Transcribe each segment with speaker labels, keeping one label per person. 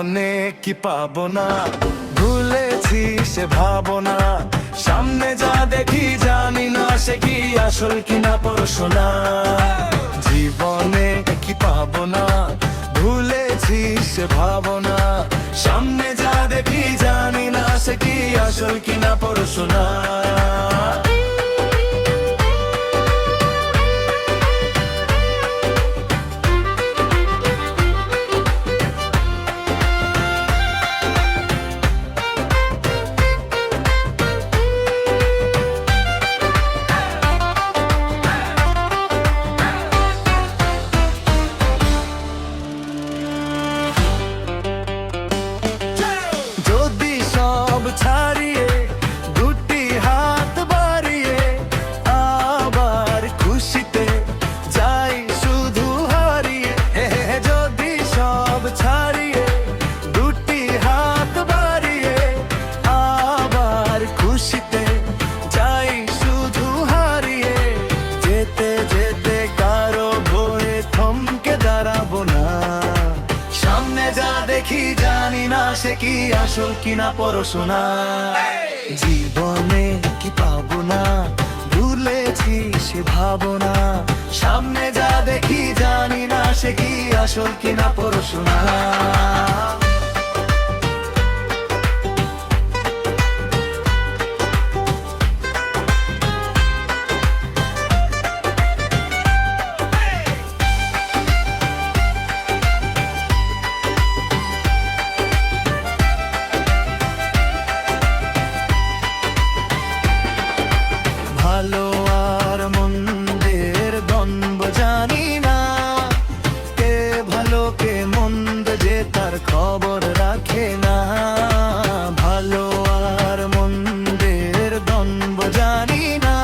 Speaker 1: জীবনে কি পাবো না, ভুলেছি সে ভাবনা। সামনে যা দেখি জানি না সে কি আসল কিনা পড়াশোনা। জীবনে কি পাবো না, ভুলেছি সে ভাবনা। সামনে যা দেখি জানি না সে কি আসল কিনা পড়াশোনা। ছাড়িয়ে দুটি হাত বাড়িয়ে আবার খুশিতে যাই শুধু হারিয়ে। যদি সব ছাড়িয়ে দুটি হাত বাড়িয়ে আবার খুশিতে যাই শুধু হারিয়ে। যেতে যেতে কারো ভয়ে থমকে দাঁড়াবো না। সামনে যা দেখি জানি না সে কি আসল কিনা পড়াশোনা। জীবনে কি পাবো না, ভুলেছি সে ভাবনা। সামনে যা দেখি জানি না সে কি আসল কিনা পড়াশোনা। ভালো আর মন্দের দ্বন্দ্ব জানি না, কে ভালো কে মন্দ যে তার খবর রাখে না। ভালো আর মন্দের দ্বন্দ্ব জানি না,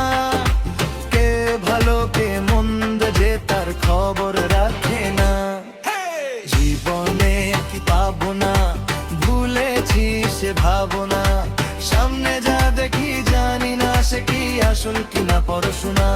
Speaker 1: কে ভালো কে মন্দ যে তার খবর রাখে না। জীবনে কি পাবো না, ভুলেছি সে ভাবনা। সামনে যা দেখি জানি না সে কি আসল কিনা পড়াশোনা।